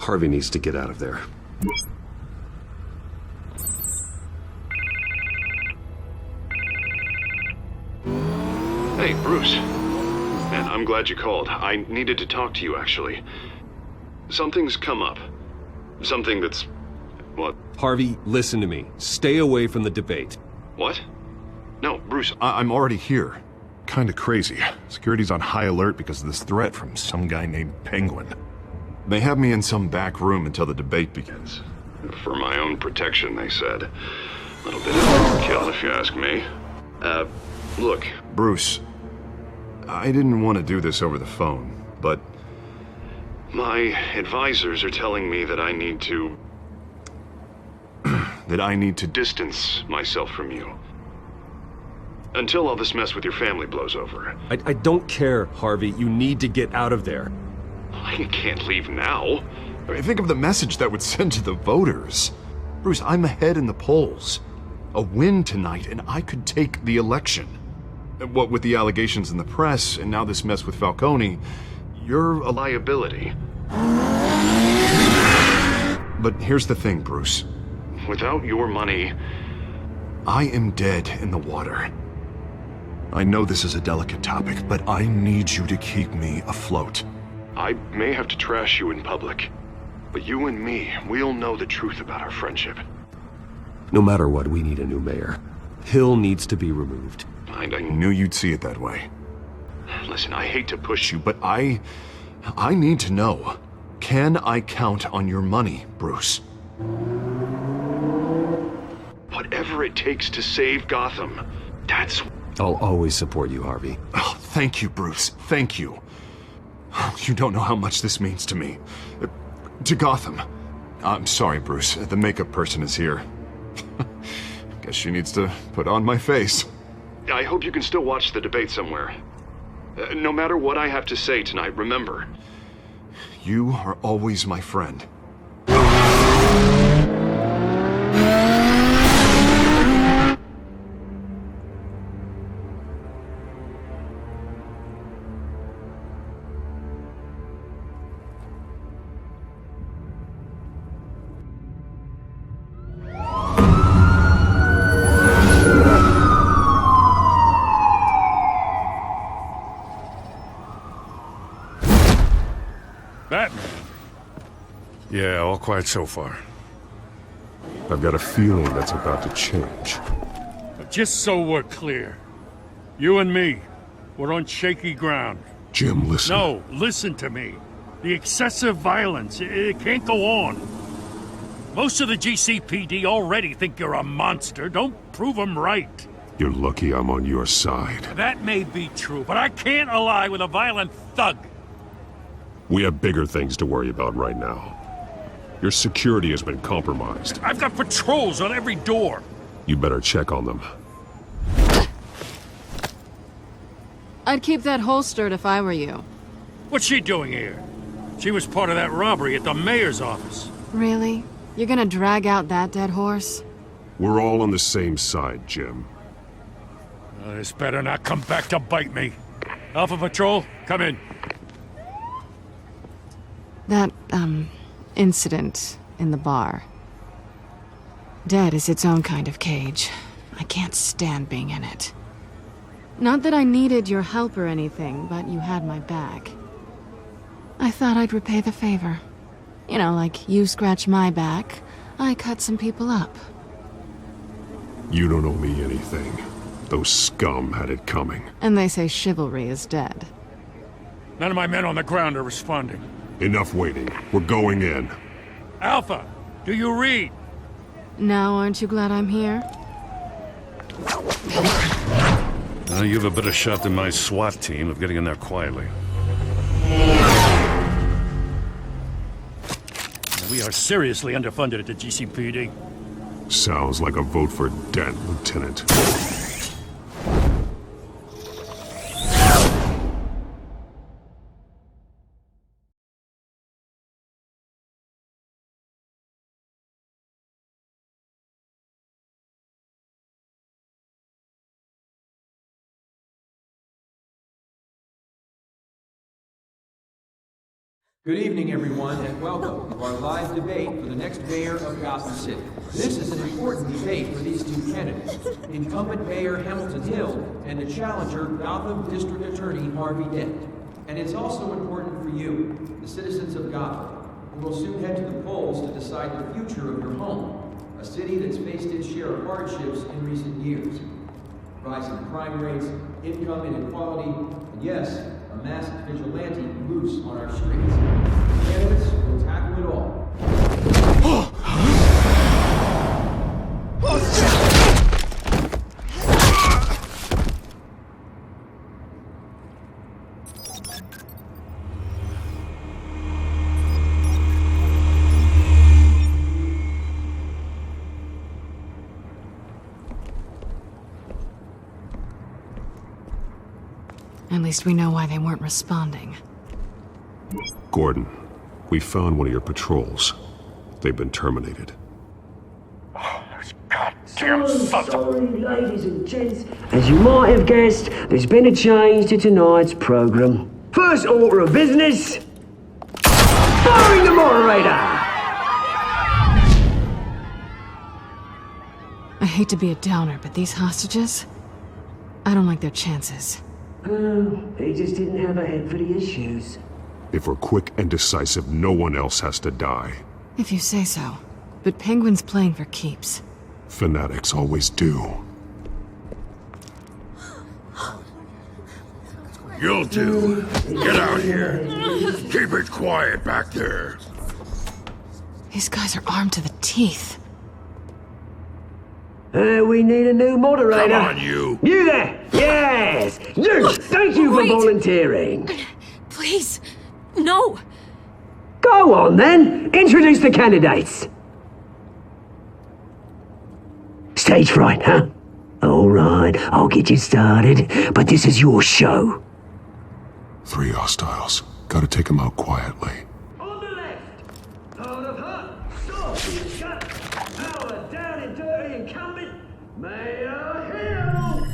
Harvey needs to get out of there. Hey, Bruce. Man, I'm glad you called. I needed to talk to you, actually. Something's come up. Something that's... what? Harvey, listen to me. Stay away from the debate. What? No, Bruce, I'm already here. Kinda crazy. Security's on high alert because of this threat from some guy named Penguin. They have me in some back room until the debate begins. For my own protection, they said. A little bit of overkill, if you ask me. Look, Bruce, I didn't want to do this over the phone, but my advisors are telling me that I need to... that I need to distance myself from you. Until all this mess with your family blows over. I don't care, Harvey. You need to get out of there. I can't leave now. I mean, think of the message that would send to the voters. Bruce, I'm ahead in the polls. A win tonight, and I could take the election. What with the allegations in the press, and now this mess with Falcone, You're a liability. But here's the thing, Bruce. Without your money, I am dead in the water. I know this is a delicate topic, but I need you to keep me afloat. I may have to trash you in public, but you and me, we'll know the truth about our friendship. No matter what, we need a new mayor. Hill needs to be removed. I knew you'd see it that way. Listen, I hate to push you, but I need to know. Can I count on your money, Bruce? Whatever it takes to save Gotham, that's... I'll always support you, Harvey. Oh, thank you, Bruce. Thank you. You don't know how much this means to me. To Gotham. I'm sorry, Bruce. The makeup person is here. Guess she needs to put on my face. I hope you can still watch the debate somewhere. No matter what I have to say tonight, remember, you are always my friend. Batman. Yeah, all quiet so far. I've got a feeling that's about to change. But just so we're clear, you and me, we're on shaky ground. Jim, listen. No, listen to me. The excessive violence, it can't go on. Most of the GCPD already think you're a monster. Don't prove them right. You're lucky I'm on your side. That may be true, but I can't ally with a violent thug. We have bigger things to worry about right now. Your security has been compromised. I've got patrols on every door. You better check on them. I'd keep that holstered if I were you. What's she doing here? She was part of that robbery at the mayor's office. Really? You're gonna drag out that dead horse? We're all on the same side, Jim. This better not come back to bite me. Alpha Patrol, come in. That, incident in the bar. Dead is its own kind of cage. I can't stand being in it. Not that I needed your help or anything, but you had my back. I thought I'd repay the favor. You know, like you scratch my back, I cut some people up. You don't owe me anything. Those scum had it coming. And they say chivalry is dead. None of my men on the ground are responding. Enough waiting. We're going in. Alpha, do you read? Now aren't you glad I'm here? You have a better shot than my SWAT team of getting in there quietly. We are seriously underfunded at the GCPD. Sounds like a vote for Dent, Lieutenant. Good evening, everyone, and welcome to our live debate for the next mayor of Gotham City. This is an important debate for these two candidates, incumbent Mayor Hamilton Hill and the challenger, Gotham District Attorney Harvey Dent. And it's also important for you, the citizens of Gotham, who will soon head to the polls to decide the future of your home, a city that's faced its share of hardships in recent years. Rising crime rates, income inequality, and yes, a masked vigilante loose on our streets. Candidates will tackle it all. At least we know why they weren't responding. Gordon, we found one of your patrols. They've been terminated. Sorry, ladies and gents. As you might have guessed, there's been a change to tonight's programme. First order of business, firing the moderator! I hate to be a downer, but these hostages, I don't like their chances. He just didn't have a head for the issues. If we're quick and decisive, no one else has to die. If you say so. But Penguin's playing for keeps. Fanatics always do. You two, get out here. Keep it quiet back there. These guys are armed to the teeth. We need a new moderator. Come on, you. You there! Yes! You! Thank you for volunteering. Please, no! Go on then! Introduce the candidates. Stage fright, huh? Alright, I'll get you started, but this is your show. 3 hostiles. Gotta take them out quietly. On the left, out of her, stop, shut, our down and dirty incumbent, Mayor Hill!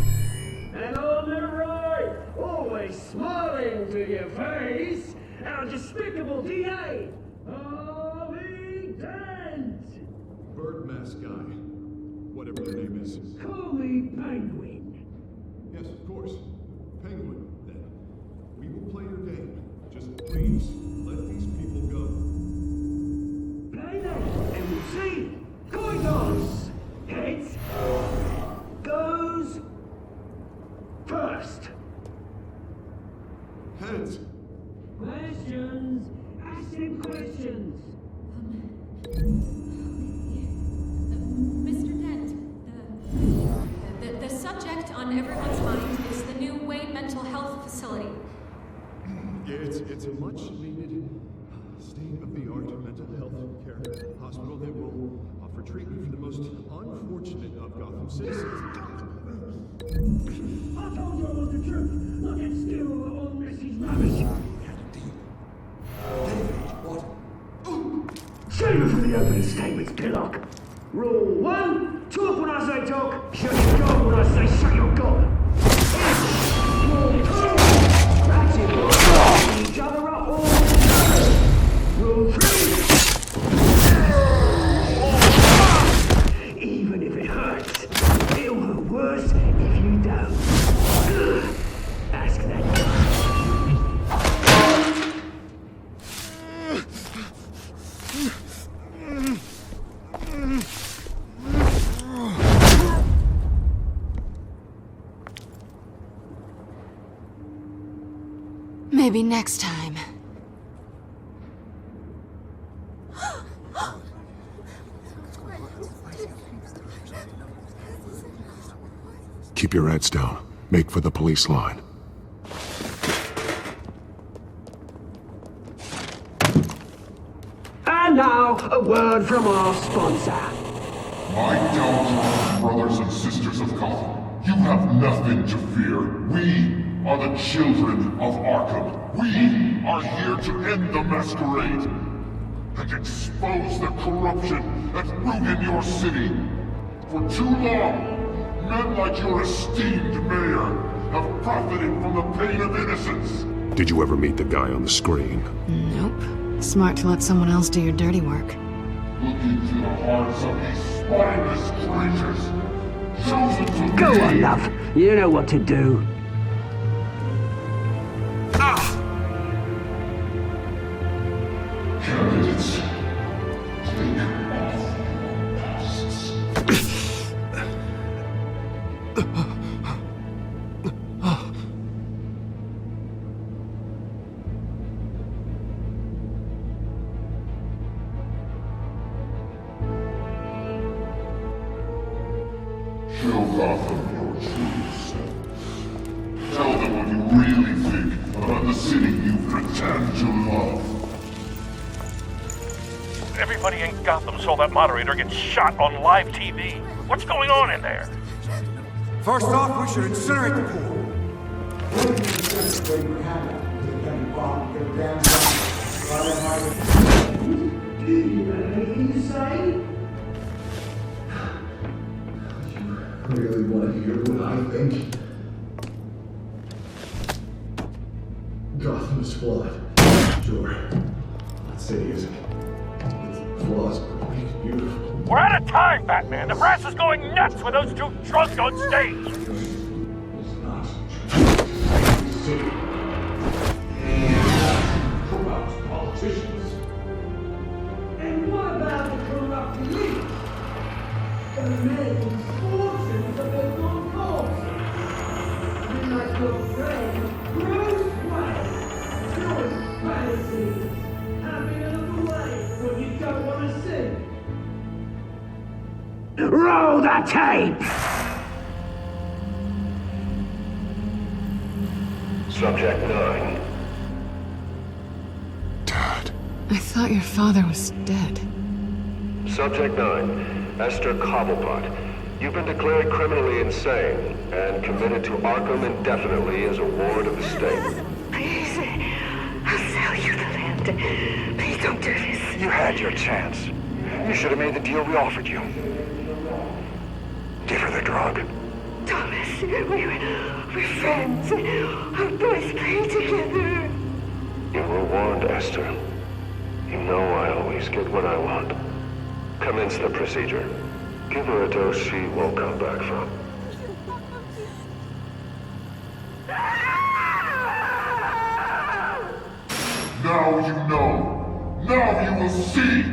And on the right, always smiling to your face, our despicable DA, Harvey Dent! Bird mask guy. Whatever your name is. Call me Penguin. Yes, of course. Penguin, then. We will play your game. Just please, let these people go. Play them, and we'll see. Coin toss. Heads goes first. Heads. Questions. Ask him questions. Mr. Dent, the subject on everyone's mind is the new Wayne Mental Health Facility. Yeah, it's a much-needed state-of-the-art mental health care hospital that will offer treatment for the most unfortunate of Gotham citizens. I told you all the truth. Look at still on Mrs. Rubbish. Save it for the opening statements, Pillock. Rule 1, talk when I say talk, shut your gob when I say shut your gob. Rule 2, that's it, boys. Each other up all together. Rule 3, even if it hurts, it'll hurt worse if you don't. Ask that guy. Maybe next time. Keep your heads down. Make for the police line. And now, a word from our sponsor. My Telltale brothers and sisters of Gotham, you have nothing to fear. We are the children of Arkham. We are here to end the masquerade and expose the corruption that ruined your city. For too long, men like your esteemed mayor have profited from the pain of innocence. Did you ever meet the guy on the screen? Nope. Smart to let someone else do your dirty work. Look into the hearts of these spineless creatures, chosen to Go be... on, love. You know what to do. Candidates, take off your masks. Show Gotham your true self. Tell them what you really think about the city you pretend to love. Everybody in Gotham saw that moderator get shot on live TV. What's going on in there? First off, we should incinerate the pool. Do you have anything to say? Really want to hear what I think? Gotham is flawed. Sure. Let's say he isn't. It's flaws, but he's beautiful. We're out of time, Batman. The brass is going nuts with those two drunks on stage. Corrupt politicians. And what about the corrupt elite? The making fortunes of their own causes. And like your friend, Bruce Wayne, doing fantasies, having a little way when you don't want to see. Roll the tape! Subject 9. I thought your father was dead. Subject 9. Esther Cobblepot. You've been declared criminally insane and committed to Arkham indefinitely as a ward of the state. Please, I'll sell you the land. Please don't do this. You had your chance. You should have made the deal we offered you. Give her the drug. Thomas, we're friends. Our boys play together. You were warned, Esther. You know I always get what I want. Commence the procedure. Give her a dose she won't come back from. Now you know. Now you will see.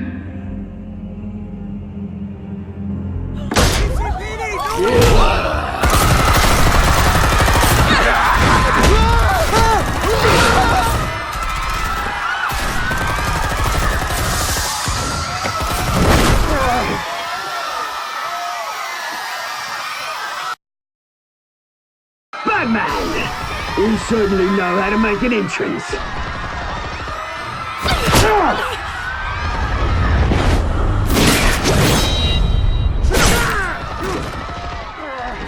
Batman! You certainly know how to make an entrance.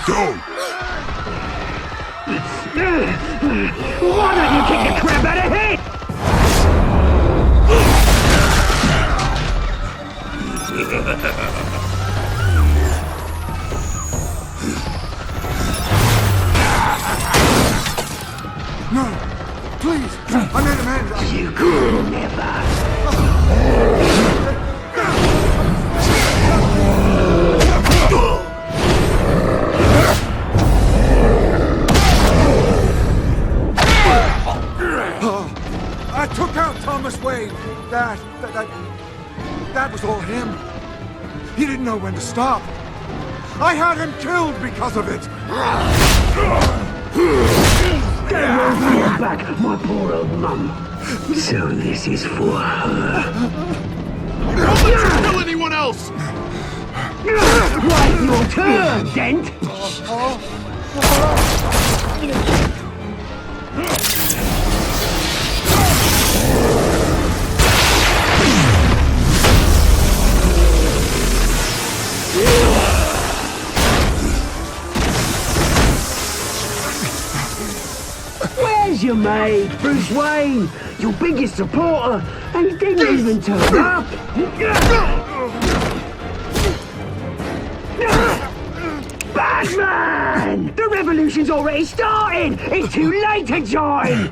Go! Why don't you kick the crap out of head? No! Please! I made amends! You could never! I took out Thomas Wayne. That was all him. He didn't know when to stop. I had him killed because of it. They won't bring back my poor old mum. So this is for her. Don't let you kill anyone else! Right, your turn, Dent! Where's your mate, Bruce Wayne? Your biggest supporter, and he didn't even turn up! Batman! The revolution's already started! It's too late to join!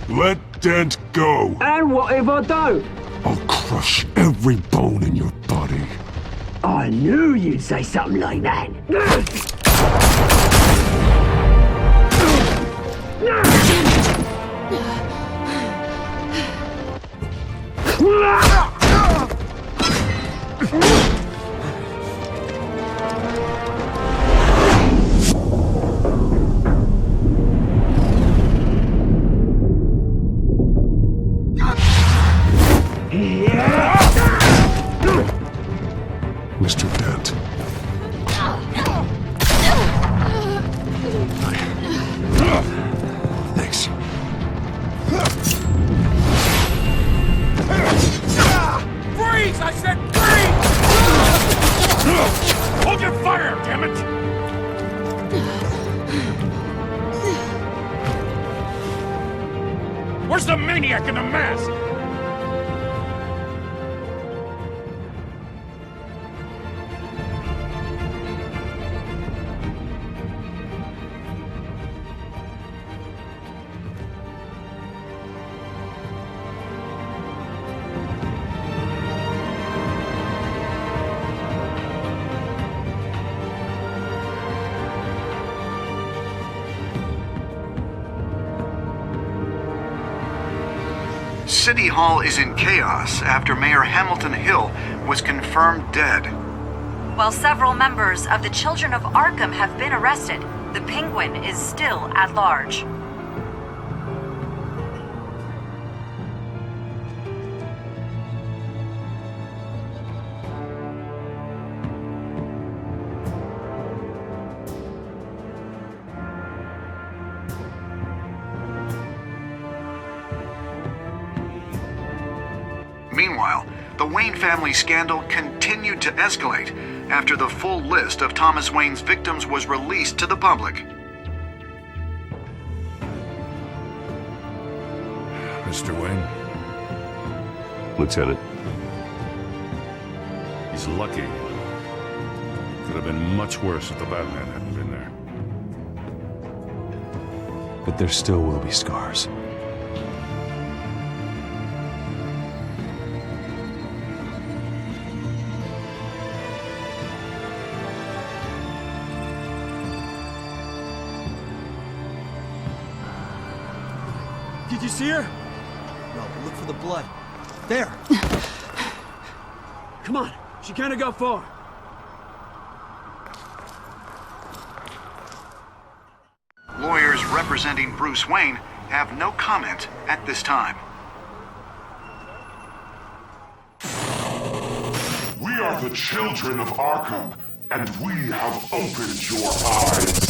Let Dent go. And what if I don't? I'll crush every bone in your body. I knew you'd say something like that. Mr. Dent. Thanks. Freeze! I said freeze! Hold your fire, damn it! Where's the maniac in the mask? City Hall is in chaos after Mayor Hamilton Hill was confirmed dead. While several members of the Children of Arkham have been arrested, the Penguin is still at large. Meanwhile, the Wayne family scandal continued to escalate after the full list of Thomas Wayne's victims was released to the public. Mr. Wayne? Lieutenant. He's lucky. Could have been much worse if the Batman hadn't been there. But there still will be scars. Did you see her? No, but look for the blood. There. Come on. She can't go far. Lawyers representing Bruce Wayne have no comment at this time. We are the children of Arkham, and we have opened your eyes.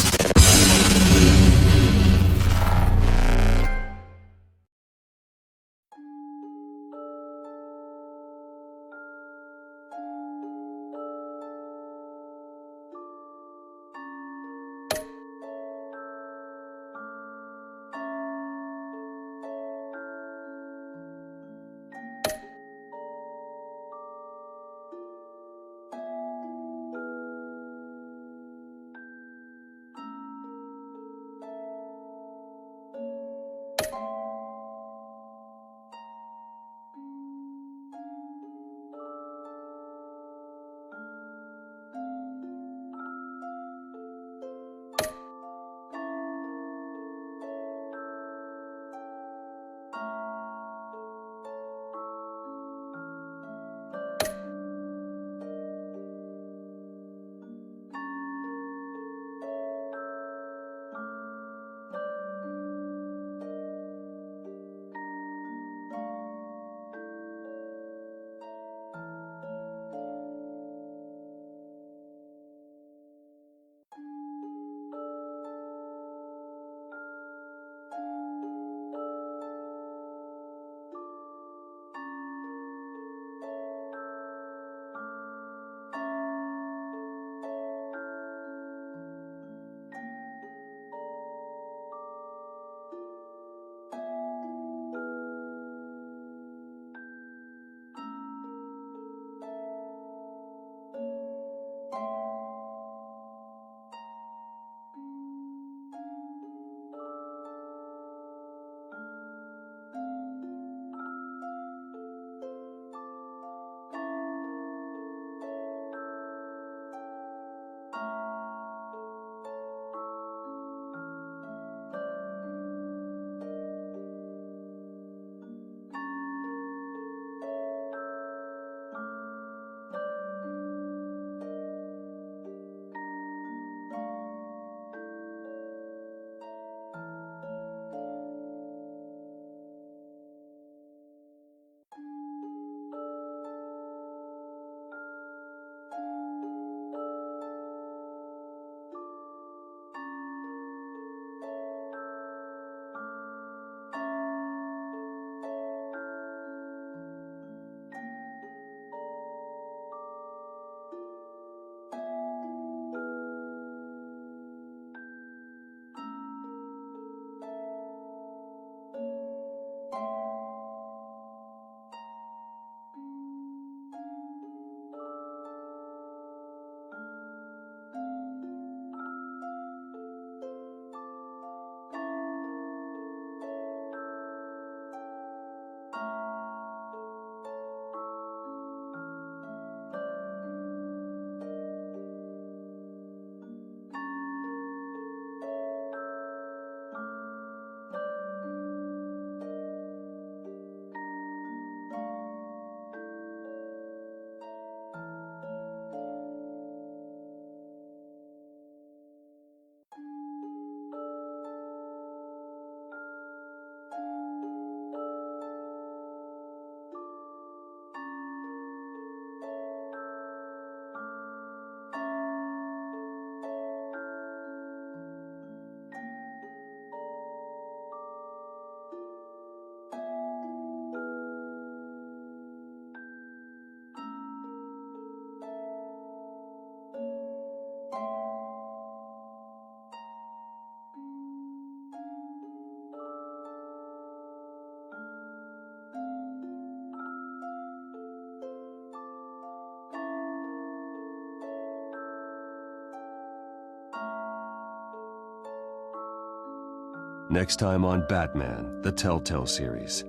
Next time on Batman, the Telltale series.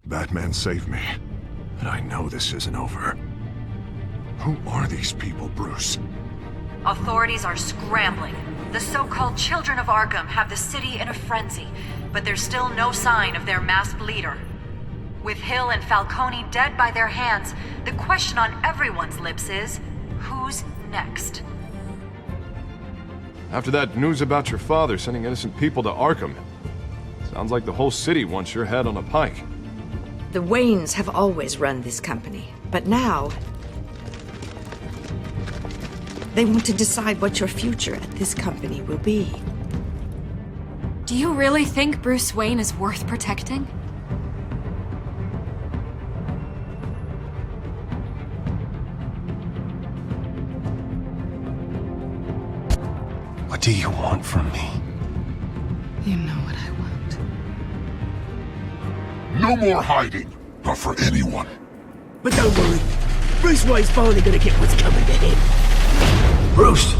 Batman saved me, but I know this isn't over. Who are these people, Bruce? Authorities are scrambling. The so-called Children of Arkham have the city in a frenzy, but there's still no sign of their masked leader. With Hill and Falcone dead by their hands, the question on everyone's lips is, who's next? After that news about your father sending innocent people to Arkham, sounds like the whole city wants your head on a pike. The Waynes have always run this company, but now they want to decide what your future at this company will be. Do you really think Bruce Wayne is worth protecting? What do you want from me? You know what I want. No more hiding, not for anyone. But don't worry, Bruce Wayne's finally gonna get what's coming to him. Bruce!